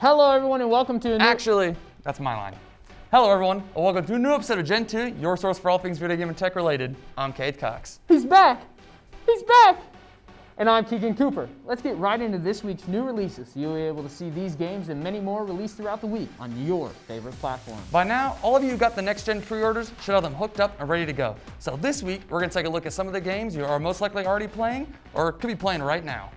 Hello everyone and welcome to a new... Actually, that's my line. Hello everyone, and welcome to a new episode of Gentoo, your source for all things video game and tech related. I'm Cade Cox. He's back! He's back! And I'm Keegan Cooper. Let's get right into this week's new releases. You'll be able to see these games and many more released throughout the week on your favorite platform. By now, all of you who got the next-gen pre-orders should have them hooked up and ready to go. So this week, we're going to take a look at some of the games you are most likely already playing or could be playing right now.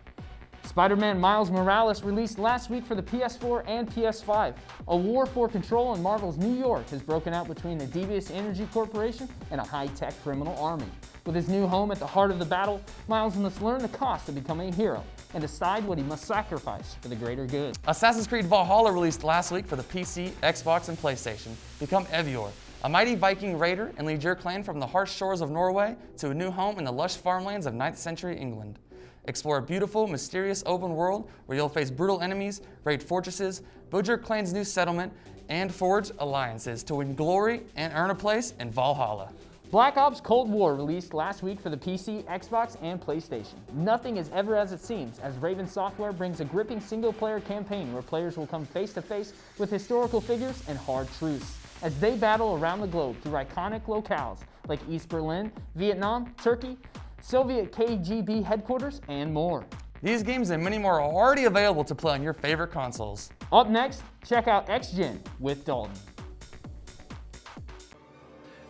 Spider-Man Miles Morales released last week for the PS4 and PS5. A war for control in Marvel's New York has broken out between a devious energy corporation and a high-tech criminal army. With his new home at the heart of the battle, Miles must learn the cost of becoming a hero and decide what he must sacrifice for the greater good. Assassin's Creed Valhalla released last week for the PC, Xbox, and PlayStation. Become Eivor, a mighty Viking raider, and lead your clan from the harsh shores of Norway to a new home in the lush farmlands of 9th century England. Explore a beautiful, mysterious open world where you'll face brutal enemies, raid fortresses, build your clan's new settlement, and forge alliances to win glory and earn a place in Valhalla. Black Ops Cold War released last week for the PC, Xbox, and PlayStation. Nothing is ever as it seems, as Raven Software brings a gripping single-player campaign where players will come face-to-face with historical figures and hard truths as they battle around the globe through iconic locales like East Berlin, Vietnam, Turkey, Soviet KGB headquarters, and more. These games and many more are already available to play on your favorite consoles. Up next, check out X-Gen with Dalton.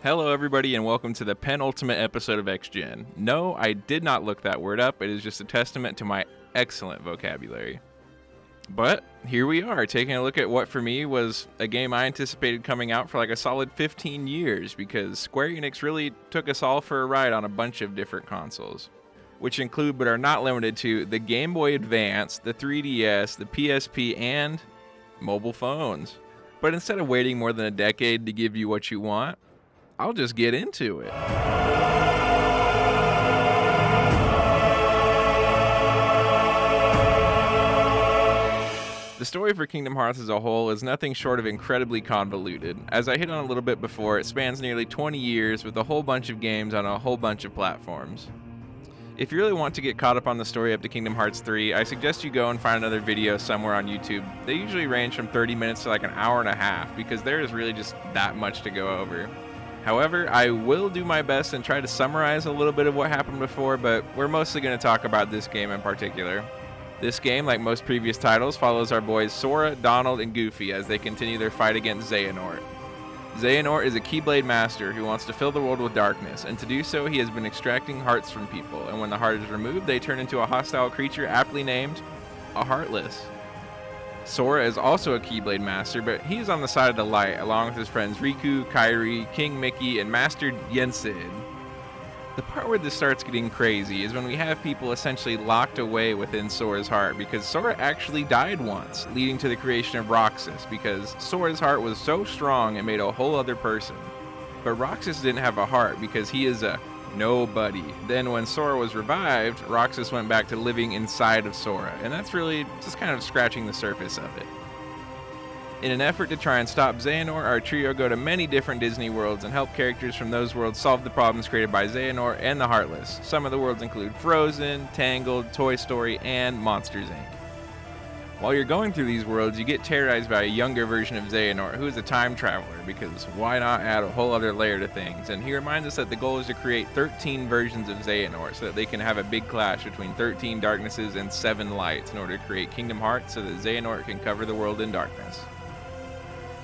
Hello everybody and welcome to the penultimate episode of X-Gen. No, I did not look that word up. It is just a testament to my excellent vocabulary. But here we are, taking a look at what for me was a game I anticipated coming out for like a solid 15 years because Square Enix really took us all for a ride on a bunch of different consoles, which include but are not limited to the Game Boy Advance, the 3DS, the PSP, and mobile phones. But instead of waiting more than a decade to give you what you want, I'll just get into it. The story for Kingdom Hearts as a whole is nothing short of incredibly convoluted. As I hit on a little bit before, it spans nearly 20 years with a whole bunch of games on a whole bunch of platforms. If you really want to get caught up on the story up to Kingdom Hearts 3, I suggest you go and find another video somewhere on YouTube. They usually range from 30 minutes to like an hour and a half because there is really just that much to go over. However, I will do my best and try to summarize a little bit of what happened before, but we're mostly going to talk about this game in particular. This game, like most previous titles, follows our boys Sora, Donald, and Goofy as they continue their fight against Xehanort. Xehanort is a Keyblade master who wants to fill the world with darkness, and to do so he has been extracting hearts from people, and when the heart is removed they turn into a hostile creature aptly named a Heartless. Sora is also a Keyblade master, but he is on the side of the light along with his friends Riku, Kairi, King Mickey, and Master Yensid. The part where this starts getting crazy is when we have people essentially locked away within Sora's heart because Sora actually died once, leading to the creation of Roxas because Sora's heart was so strong it made a whole other person. But Roxas didn't have a heart because he is a nobody. Then when Sora was revived, Roxas went back to living inside of Sora, and that's really just kind of scratching the surface of it. In an effort to try and stop Xehanort, our trio go to many different Disney worlds and help characters from those worlds solve the problems created by Xehanort and the Heartless. Some of the worlds include Frozen, Tangled, Toy Story, and Monsters, Inc. While you're going through these worlds, you get terrorized by a younger version of Xehanort, who is a time traveler, because why not add a whole other layer to things? And he reminds us that the goal is to create 13 versions of Xehanort so that they can have a big clash between 13 darknesses and 7 lights in order to create Kingdom Hearts so that Xehanort can cover the world in darkness.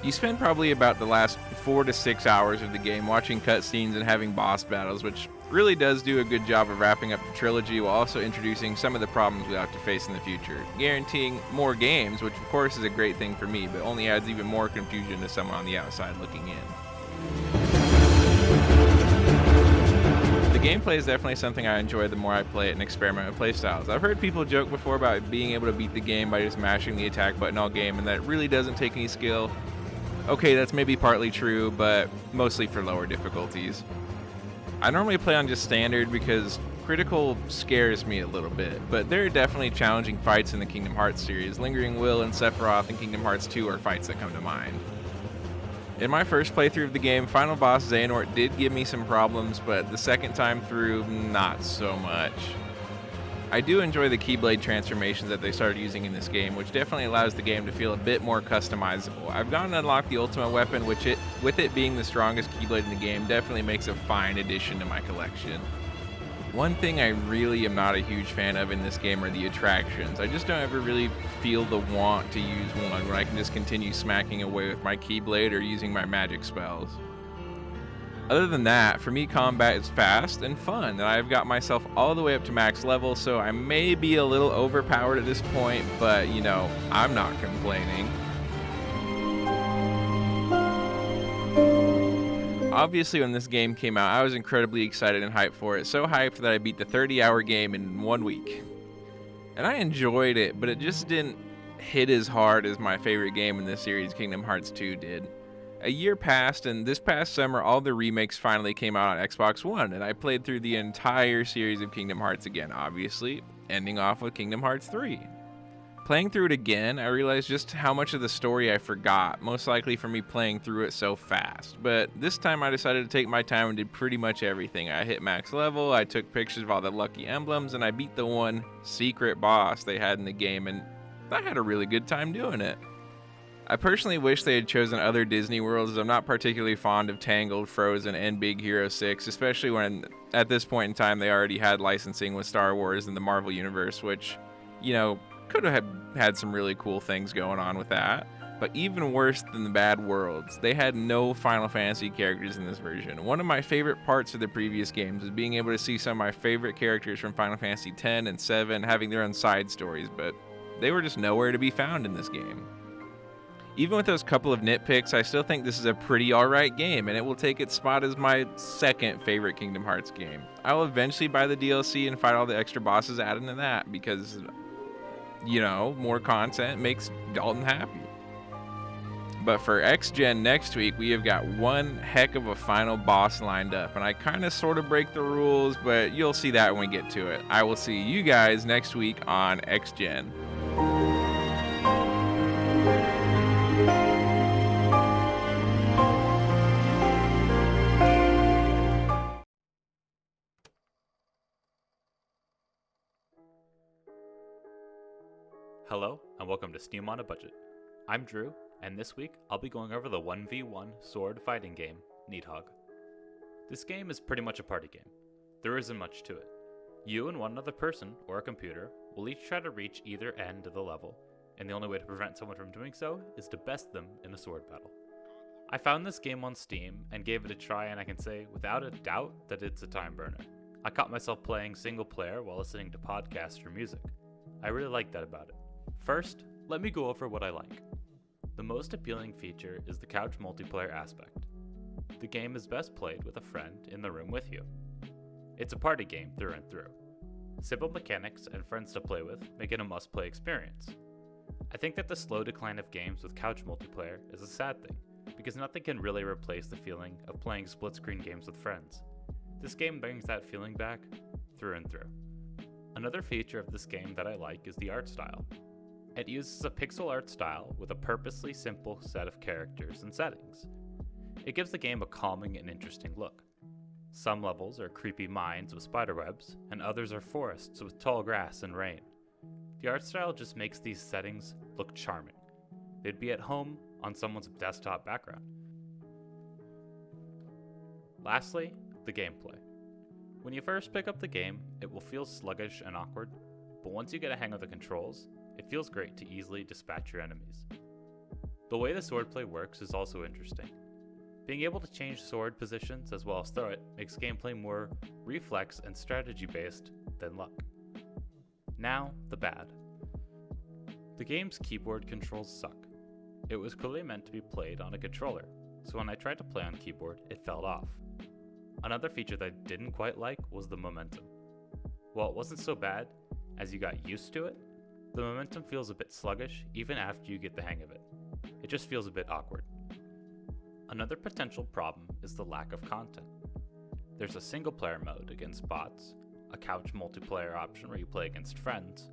You spend probably about the last 4 to 6 hours of the game watching cutscenes and having boss battles, which really does do a good job of wrapping up the trilogy while also introducing some of the problems we'll have to face in the future, guaranteeing more games, which of course is a great thing for me, but only adds even more confusion to someone on the outside looking in. The gameplay is definitely something I enjoy the more I play it and experiment with playstyles. I've heard people joke before about being able to beat the game by just mashing the attack button all game and that it really doesn't take any skill. Okay, that's maybe partly true, but mostly for lower difficulties. I normally play on just standard because critical scares me a little bit, but there are definitely challenging fights in the Kingdom Hearts series. Lingering Will and Sephiroth in Kingdom Hearts 2 are fights that come to mind. In my first playthrough of the game, final boss Xehanort did give me some problems, but the second time through, not so much. I do enjoy the Keyblade transformations that they started using in this game, which definitely allows the game to feel a bit more customizable. I've gone and unlocked the ultimate weapon, which with it being the strongest Keyblade in the game, definitely makes a fine addition to my collection. One thing I really am not a huge fan of in this game are the attractions. I just don't ever really feel the want to use one when I can just continue smacking away with my Keyblade or using my magic spells. Other than that, for me combat is fast and fun, and I've got myself all the way up to max level, so I may be a little overpowered at this point, but you know, I'm not complaining. Obviously, when this game came out, I was incredibly excited and hyped for it. So hyped that I beat the 30-hour game in 1 week. And I enjoyed it, but it just didn't hit as hard as my favorite game in this series, Kingdom Hearts 2, did. A year passed, and this past summer, all the remakes finally came out on Xbox One, and I played through the entire series of Kingdom Hearts again, obviously, ending off with Kingdom Hearts 3. Playing through it again, I realized just how much of the story I forgot, most likely from me playing through it so fast. But this time I decided to take my time and did pretty much everything. I hit max level, I took pictures of all the lucky emblems, and I beat the one secret boss they had in the game, and I had a really good time doing it. I personally wish they had chosen other Disney worlds, as I'm not particularly fond of Tangled, Frozen, and Big Hero 6, especially when at this point in time they already had licensing with Star Wars and the Marvel Universe, which, you know, could have had some really cool things going on with that. But even worse than the bad worlds, they had no Final Fantasy characters in this version. One of my favorite parts of the previous games was being able to see some of my favorite characters from Final Fantasy X and 7 having their own side stories, but they were just nowhere to be found in this game. Even with those couple of nitpicks, I still think this is a pretty alright game, and it will take its spot as my second favorite Kingdom Hearts game. I will eventually buy the DLC and fight all the extra bosses added into that, because, you know, more content makes Dalton happy. But for X-Gen next week, we have got one heck of a final boss lined up, and I kind of sort of break the rules, but you'll see that when we get to it. I will see you guys next week on X-Gen. Hello, and welcome to Steam on a Budget. I'm Drew, and this week I'll be going over the 1v1 sword fighting game, Neathog. This game is pretty much a party game. There isn't much to it. You and one other person, or a computer, will each try to reach either end of the level, and the only way to prevent someone from doing so is to best them in a sword battle. I found this game on Steam and gave it a try, and I can say without a doubt that it's a time burner. I caught myself playing single player while listening to podcasts or music. I really like that about it. First, let me go over what I like. The most appealing feature is the couch multiplayer aspect. The game is best played with a friend in the room with you. It's a party game through and through. Simple mechanics and friends to play with make it a must-play experience. I think that the slow decline of games with couch multiplayer is a sad thing, because nothing can really replace the feeling of playing split-screen games with friends. This game brings that feeling back through and through. Another feature of this game that I like is the art style. It uses a pixel art style with a purposely simple set of characters and settings. It gives the game a calming and interesting look. Some levels are creepy mines with spiderwebs, and others are forests with tall grass and rain. The art style just makes these settings look charming. They'd be at home on someone's desktop background. Lastly, the gameplay. When you first pick up the game, it will feel sluggish and awkward, but once you get a hang of the controls, it feels great to easily dispatch your enemies. The way the swordplay works is also interesting. Being able to change sword positions as well as throw it makes gameplay more reflex and strategy based than luck. Now, the bad. The game's keyboard controls suck. It was clearly meant to be played on a controller, so when I tried to play on keyboard, it fell off. Another feature that I didn't quite like was the momentum. While it wasn't so bad, as you got used to it, the momentum feels a bit sluggish even after you get the hang of it. It just feels a bit awkward. Another potential problem is the lack of content. There's a single player mode against bots, a couch multiplayer option where you play against friends,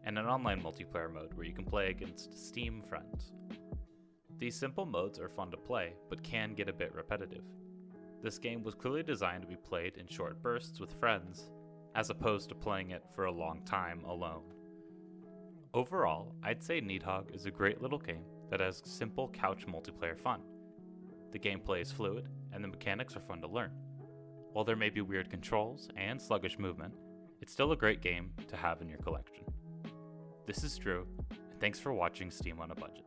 and an online multiplayer mode where you can play against Steam friends. These simple modes are fun to play, but can get a bit repetitive. This game was clearly designed to be played in short bursts with friends, as opposed to playing it for a long time alone. Overall, I'd say Neathog is a great little game that has simple couch multiplayer fun. The gameplay is fluid, and the mechanics are fun to learn. While there may be weird controls and sluggish movement, it's still a great game to have in your collection. This is Drew, and thanks for watching Steam on a Budget.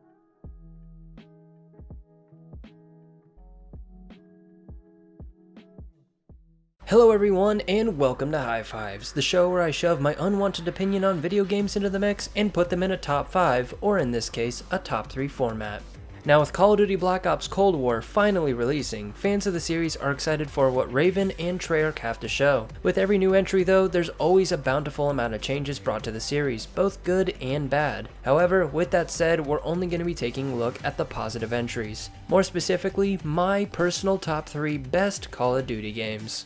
Hello everyone, and welcome to High Fives, the show where I shove my unwanted opinion on video games into the mix and put them in a top 5, or in this case, a top 3 format. Now with Call of Duty Black Ops Cold War finally releasing, fans of the series are excited for what Raven and Treyarch have to show. With every new entry though, there's always a bountiful amount of changes brought to the series, both good and bad. However, with that said, we're only going to be taking a look at the positive entries. More specifically, my personal top 3 best Call of Duty games.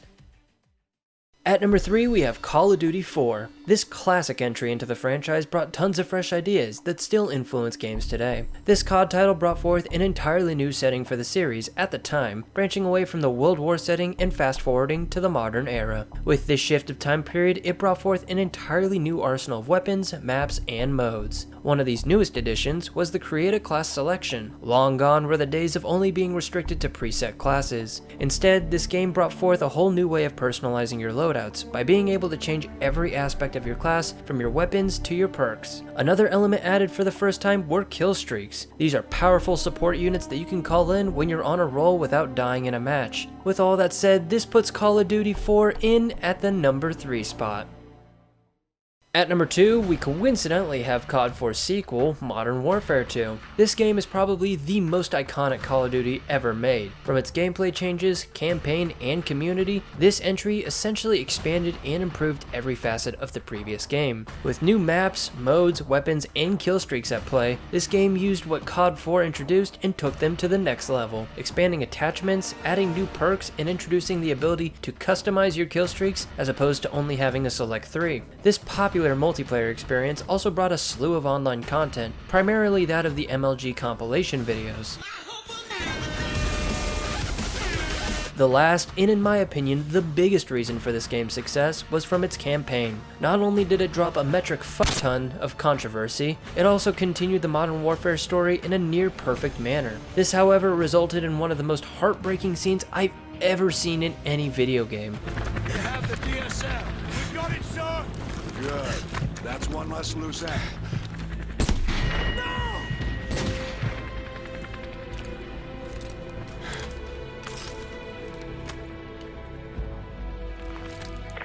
At number 3, we have Call of Duty 4. This classic entry into the franchise brought tons of fresh ideas that still influence games today. This COD title brought forth an entirely new setting for the series at the time, branching away from the World War setting and fast forwarding to the modern era. With this shift of time period, it brought forth an entirely new arsenal of weapons, maps, and modes. One of these newest additions was the Create a Class selection. Long gone were the days of only being restricted to preset classes. Instead, this game brought forth a whole new way of personalizing your loadouts by being able to change every aspect of your class, from your weapons to your perks. Another element added for the first time were kill streaks. These are powerful support units that you can call in when you're on a roll without dying in a match. With all that said, this puts Call of Duty 4 in at the number 3 spot. At number 2, we coincidentally have COD 4's sequel, Modern Warfare 2. This game is probably the most iconic Call of Duty ever made. From its gameplay changes, campaign, and community, this entry essentially expanded and improved every facet of the previous game. With new maps, modes, weapons, and kill streaks at play, this game used what COD 4 introduced and took them to the next level, expanding attachments, adding new perks, and introducing the ability to customize your kill streaks as opposed to only having a select 3. This popular multiplayer experience also brought a slew of online content, primarily that of the MLG compilation videos. The last, and in my opinion, the biggest reason for this game's success was from its campaign. Not only did it drop a metric fuck-ton of controversy, it also continued the Modern Warfare story in a near-perfect manner. This, however, resulted in one of the most heartbreaking scenes I've ever seen in any video game. You have the DSL. We got it, sir. Good. That's one less loose end. No!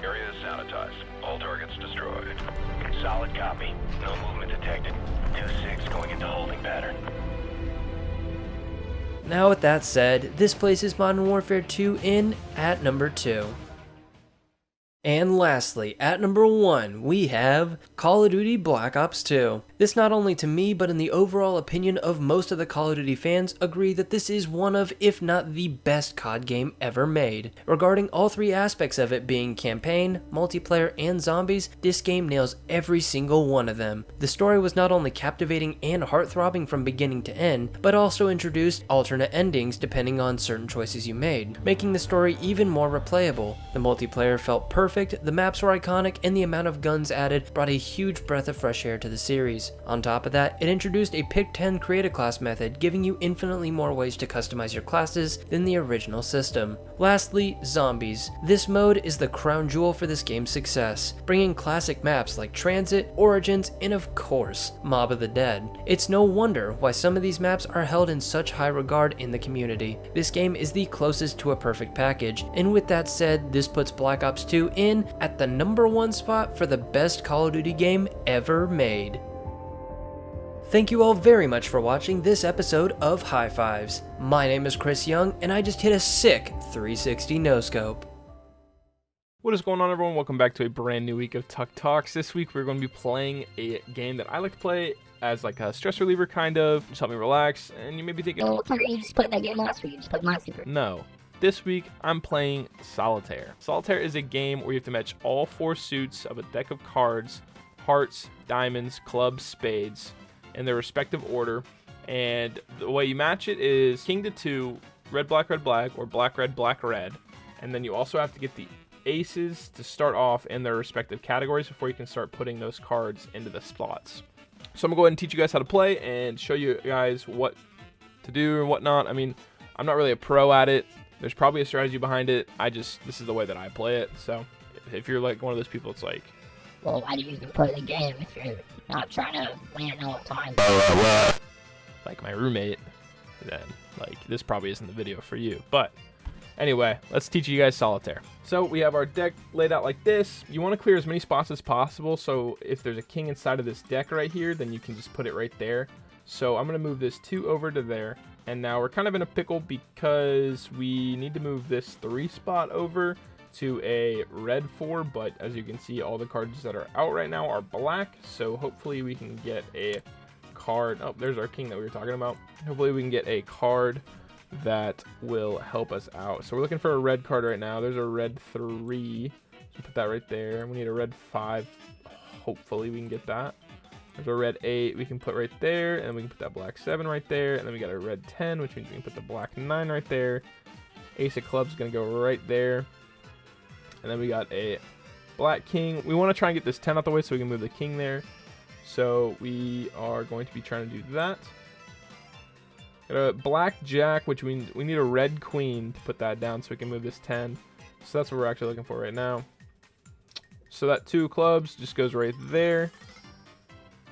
Area is sanitized. All targets destroyed. Solid copy. No movement detected. 2-6 going into holding pattern. Now with that said, this places Modern Warfare 2 in at number 2. And lastly, at number 1, we have Call of Duty Black Ops 2. This not only to me, but in the overall opinion of most of the Call of Duty fans, agree that this is one of, if not the best COD game ever made. Regarding all 3 aspects of it being campaign, multiplayer, and zombies, this game nails every single one of them. The story was not only captivating and heart-throbbing from beginning to end, but also introduced alternate endings depending on certain choices you made, making the story even more replayable. The multiplayer felt perfect, the maps were iconic, and the amount of guns added brought a huge breath of fresh air to the series. On top of that, it introduced a Pick 10 Create a Class method, giving you infinitely more ways to customize your classes than the original system. Lastly, zombies. This mode is the crown jewel for this game's success, bringing classic maps like Transit, Origins, and of course, Mob of the Dead. It's no wonder why some of these maps are held in such high regard in the community. This game is the closest to a perfect package, and with that said, this puts Black Ops 2 in at the number 1 spot for the best Call of Duty game ever made. Thank you all very much for watching this episode of High Fives. My name is Chris Young, and I just hit a sick 360 no-scope. What is going on, everyone? Welcome back to a brand new week of Tuck Talks. This week we're going to be playing a game that I like to play as like a stress reliever, kind of, just help me relax. And you may be thinking, oh, you just played that game last week, you just played Monster. No. This week, I'm playing Solitaire. Solitaire is a game where you have to match all 4 suits of a deck of cards, hearts, diamonds, clubs, spades, in their respective order. And the way you match it is king to 2, red, black, or black, red. And then you also have to get the aces to start off in their respective categories before you can start putting those cards into the slots. So I'm going to go ahead and teach you guys how to play and show you guys what to do and whatnot. I mean, I'm not really a pro at it. There's probably a strategy behind it. This is the way that I play it. So if you're like one of those people, it's like, Well, why do you even play the game if you're not trying to win all the time? like my roommate, then like this probably isn't the video for you. But anyway, let's teach you guys Solitaire. So we have our deck laid out like this. You want to clear as many spots as possible. So if there's a king inside of this deck right here, then you can just put it right there. So I'm going to move this 2 over to there. And now we're kind of in a pickle because we need to move this 3 spot over to a red 4. But as you can see, all the cards that are out right now are black. So hopefully we can get a card. Oh, there's our king that we were talking about. Hopefully we can get a card that will help us out. So we're looking for a red card right now. There's a red 3. So put that right there. We need a red 5. Hopefully we can get that. There's a red 8 we can put right there, and we can put that black 7 right there, and then we got a red 10, which means we can put the black 9 right there. Ace of clubs is going to go right there. And then we got a black king. We want to try and get this 10 out the way so we can move the king there. So we are going to be trying to do that. Got a black jack, which we need a red queen to put that down so we can move this 10. So that's what we're actually looking for right now. So that 2 clubs just goes right there.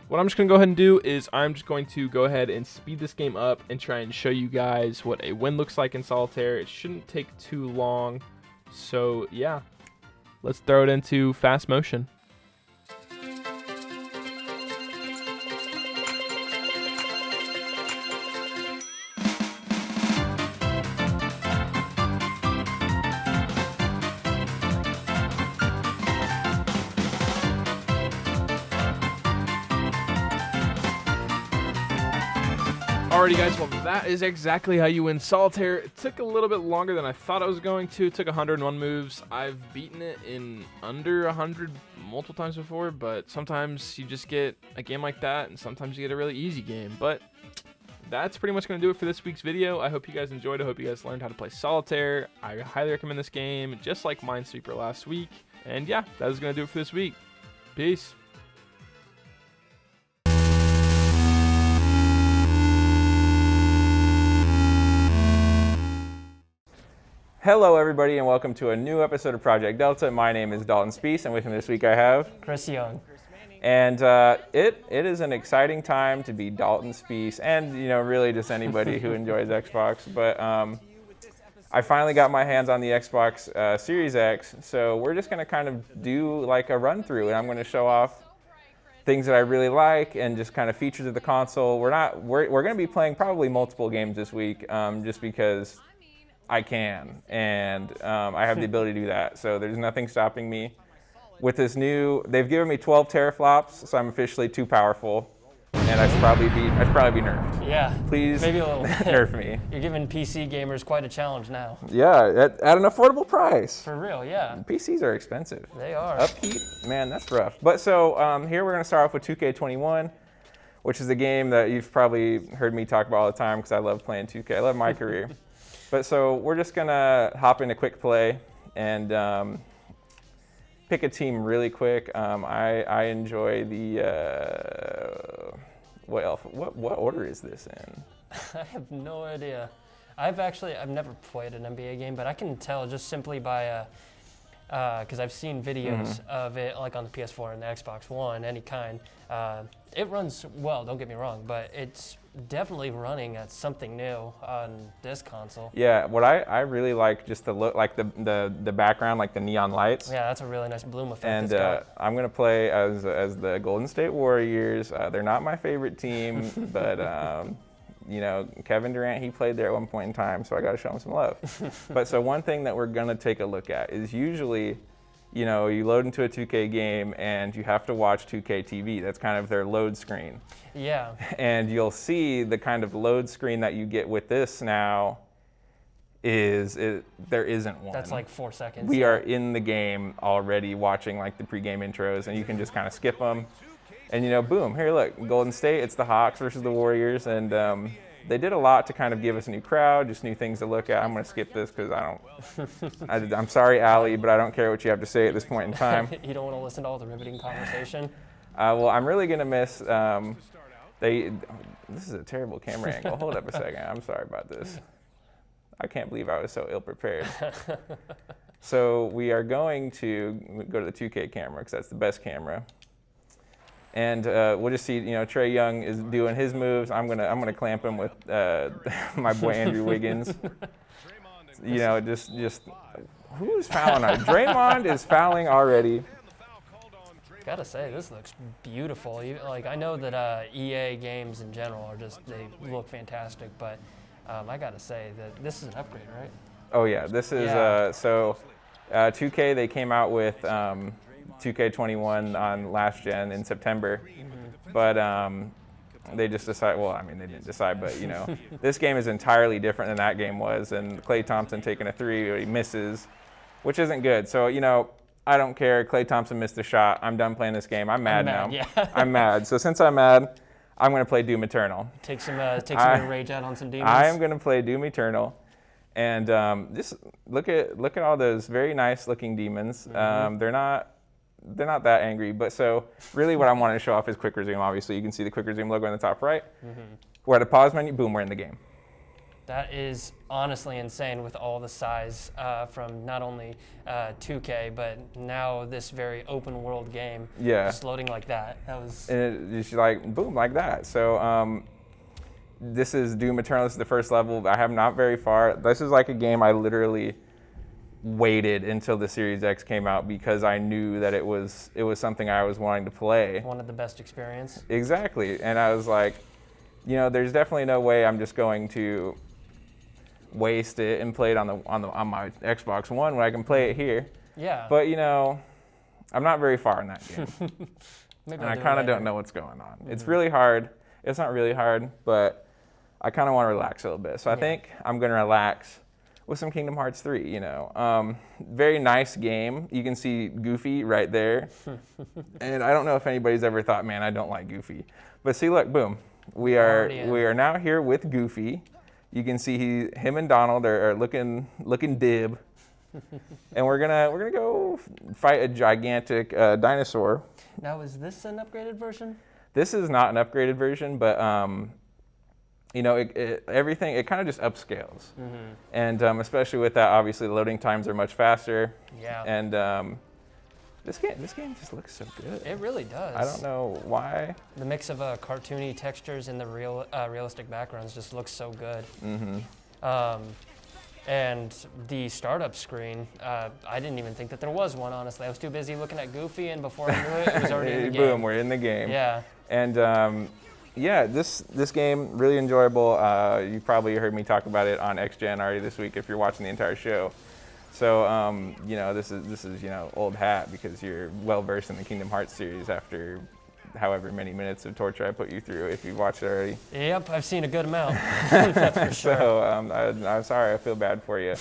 What I'm just going to go ahead and do is I'm just going to go ahead and speed this game up and try and show you guys what a win looks like in Solitaire. It shouldn't take too long. So yeah, let's throw it into fast motion. Alrighty guys, well that is exactly how you win Solitaire. It took a little bit longer than I thought it was going to. It took 101 moves. I've beaten it in under 100 multiple times before, but sometimes you just get a game like that and sometimes you get a really easy game. But that's pretty much going to do it for this week's video. I hope you guys enjoyed. I hope you guys learned how to play Solitaire. I highly recommend this game, just like Minesweeper last week. And yeah, that is going to do it for this week. Peace. Hello everybody and welcome to a new episode of Project Delta. My name is Dalton Spees and with me this week I have Chris Young. And it is an exciting time to be Dalton Spees and really just anybody who enjoys Xbox. But I finally got my hands on the Xbox Series X, so we're just going to kind of do like a run through and I'm going to show off things that I really like and just kind of features of the console. We're going to be playing probably multiple games this week just because I can, and I have the ability to do that. So there's nothing stopping me. With this they've given me 12 teraflops, so I'm officially too powerful, and I should probably be nerfed. Yeah. Please, maybe a little nerf me. You're giving PC gamers quite a challenge now. Yeah, at an affordable price. For real, yeah. PCs are expensive. They are. Upkeep, man, that's rough. But so here we're gonna start off with 2K21, which is a game that you've probably heard me talk about all the time because I love playing 2K. I love my career. But so we're just gonna hop into quick play and pick a team really quick. I enjoy the what order is this in? I have no idea. I've never played an NBA game, but I can tell just simply by because I've seen videos of it like on the PS4 and the Xbox One, any kind. It runs well, don't get me wrong, but it's definitely running at something new on this console. Yeah, what I really like just the look, like the background, like the neon lights. Yeah, that's a really nice bloom effect. And I'm gonna play as the Golden State Warriors. They're not my favorite team, but Kevin Durant, he played there at one point in time, so I got to show him some love. But so one thing that we're gonna take a look at is usually, you load into a 2K game and you have to watch 2K TV. That's kind of their load screen. Yeah. And you'll see the kind of load screen that you get with this now there isn't one. That's like 4 seconds. We are in the game already watching like the pregame intros and you can just kind of skip them. And boom, here look, Golden State, it's the Hawks versus the Warriors. And They did a lot to kind of give us a new crowd, just new things to look at. I'm going to skip this because I'm sorry, Allie, but I don't care what you have to say at this point in time. You don't want to listen to all the riveting conversation? Well, I'm really going to miss, this is a terrible camera angle. Hold up a second. I'm sorry about this. I can't believe I was so ill-prepared. So we are going to go to the 2K camera because that's the best camera. And we'll just see, Trae Young is doing his moves. I'm gonna clamp him with my boy Andrew Wiggins. Just who's fouling? Draymond is fouling already. Gotta say, this looks beautiful. I know that EA games in general are they look fantastic, but I gotta say that this is an upgrade, right? Oh yeah, this is 2K. They came out with 2K21 on last gen in September, but they just decided. Well, I mean, they didn't decide, but this game is entirely different than that game was. And Klay Thompson taking a three, he misses, which isn't good. So I don't care. Klay Thompson missed the shot. I'm done playing this game. I'm mad now. Yeah. I'm mad. So since I'm mad, I'm going to play Doom Eternal. Take some rage out on some demons. I am going to play Doom Eternal, and just look at all those very nice looking demons. They're not that angry, but so really what I wanted to show off is quick resume. Obviously, you can see the quick resume logo in the top right. We're at a pause menu. Boom, we're in the game. That is honestly insane with all the size from not only 2K, but now this very open world game. Yeah. Just loading like that. That was. And it's just like, boom, like that. So this is Doom Eternal. This is the first level. I have not very far. This is like a game I literally waited until the Series X came out because I knew that it was something I was wanting to play. Wanted the best experience. Exactly. And I was like, there's definitely no way I'm just going to waste it and play it on my Xbox One when I can play it here. Yeah. But I'm not very far in that game. Maybe and I kind of don't know what's going on. It's really hard. It's not really hard, but I kind of want to relax a little bit. So I think I'm going to relax with some Kingdom Hearts 3, Very nice game. You can see Goofy right there. And I don't know if anybody's ever thought, man, I don't like Goofy. But see, look, boom. We are now here with Goofy. You can see him and Donald are looking dib. And we're gonna go fight a gigantic dinosaur. Now, is this an upgraded version? This is not an upgraded version, but everything, it kind of just upscales. And especially with that, obviously the loading times are much faster. Yeah. And this game just looks so good. It really does. I don't know why. The mix of cartoony textures and the realistic backgrounds just looks so good. And the startup screen, I didn't even think that there was one, honestly. I was too busy looking at Goofy, and before I knew it, it was already in the game. Boom, we're in the game. Yeah. And this game, really enjoyable. You probably heard me talk about it on XGen already this week if you're watching the entire show. So, this is old hat because you're well versed in the Kingdom Hearts series after however many minutes of torture I put you through if you've watched it already. Yep, I've seen a good amount. That's for sure. So I'm sorry, I feel bad for you.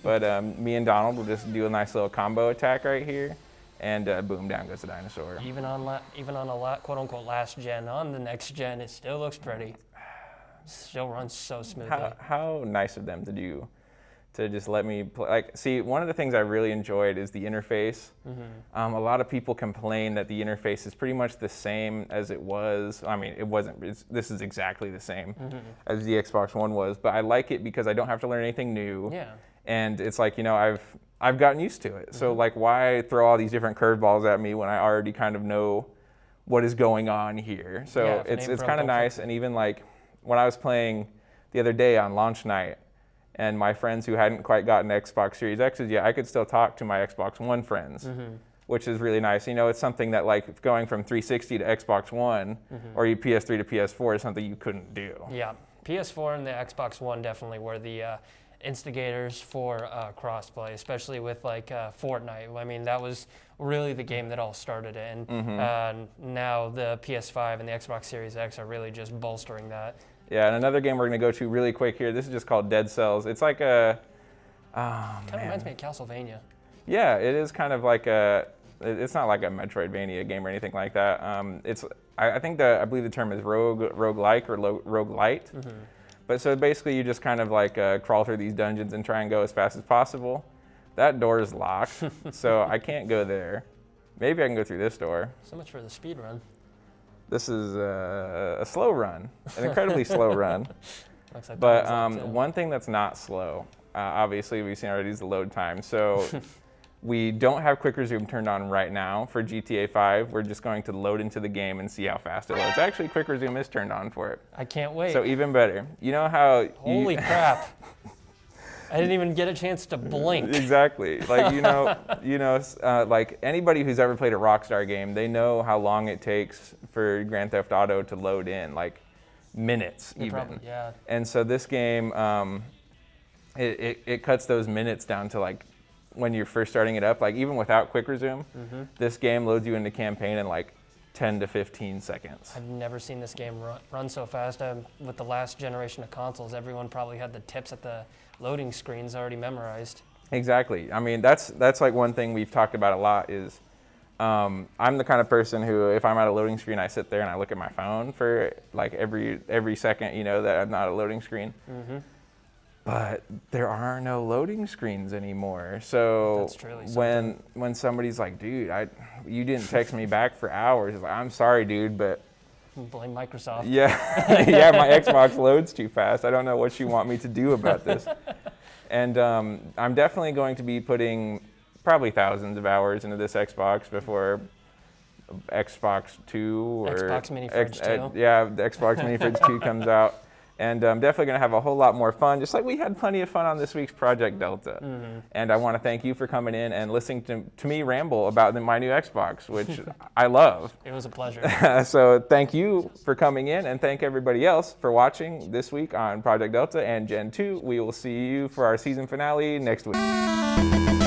But me and Donald will just do a nice little combo attack right here, and boom, down goes the dinosaur. Even on a quote unquote last gen, on the next gen, it still looks pretty. Still runs so smoothly. How nice of them to do. To just let me play. See, one of the things I really enjoyed is the interface. A lot of people complain that the interface is pretty much the same as it was. I mean, it wasn't. This is exactly the same as the Xbox One was. But I like it because I don't have to learn anything new. Yeah. And it's like, I've gotten used to it. So why throw all these different curveballs at me when I already kind of know what is going on here? So Yeah, it's kind of nice. And even when I was playing the other day on launch night, and my friends who hadn't quite gotten Xbox Series X's yet, I could still talk to my Xbox One friends, which is really nice. It's something that going from 360 to Xbox One or PS3 to PS4 is something you couldn't do. Yeah, PS4 and the Xbox One definitely were the instigators for crossplay, especially with Fortnite. I mean, that was really the game that all started it. And now the PS5 and the Xbox Series X are really just bolstering that. Yeah, and another game we're going to go to really quick here. This is just called Dead Cells. It's like a... Kind of reminds me of Castlevania. Yeah, it is kind of like a... It's not like a Metroidvania game or anything like that. I believe the term is roguelike or roguelite. But so basically you just kind of like crawl through these dungeons and try and go as fast as possible. That door is locked, so I can't go there. Maybe I can go through this door. So much for the speed run. This is a slow run, an incredibly slow run. Looks like But that one's locked in. one thing that's not slow, obviously we've seen already, is the load time. So we don't have quick resume turned on right now for GTA 5. We're just going to load into the game and see how fast it loads. Actually, quick resume is turned on for it. I can't wait. So even better. You know how Holy crap. I didn't even get a chance to blink. Exactly. Like, like anybody who's ever played a Rockstar game, they know how long it takes for Grand Theft Auto to load in, like minutes even. Probably, yeah. And so this game, it cuts those minutes down to like when you're first starting it up, like even without quick resume, this game loads you into campaign in like 10 to 15 seconds. I've never seen this game run so fast. With the last generation of consoles, everyone probably had the tips at the loading screens already memorized. Exactly. I mean, that's like one thing we've talked about a lot is I'm the kind of person who, if I'm at a loading screen, I sit there and I look at my phone for like every second, that I'm not at a loading screen. But there are no loading screens anymore. So That's truly something. when somebody's like, dude, you didn't text me back for hours, it's like, I'm sorry, dude, but Blame Microsoft. yeah, yeah, my Xbox loads too fast. I don't know what you want me to do about this. And I'm definitely going to be putting probably thousands of hours into this Xbox before Xbox 2 or Xbox Mini Fridge 2. Yeah, the Xbox Mini Fridge 2 comes out. And I'm definitely going to have a whole lot more fun, just like we had plenty of fun on this week's Project Delta. And I want to thank you for coming in and listening to me ramble about my new Xbox, which I love. It was a pleasure. So thank you for coming in, and thank everybody else for watching this week on Project Delta and Gen 2. We will see you for our season finale next week.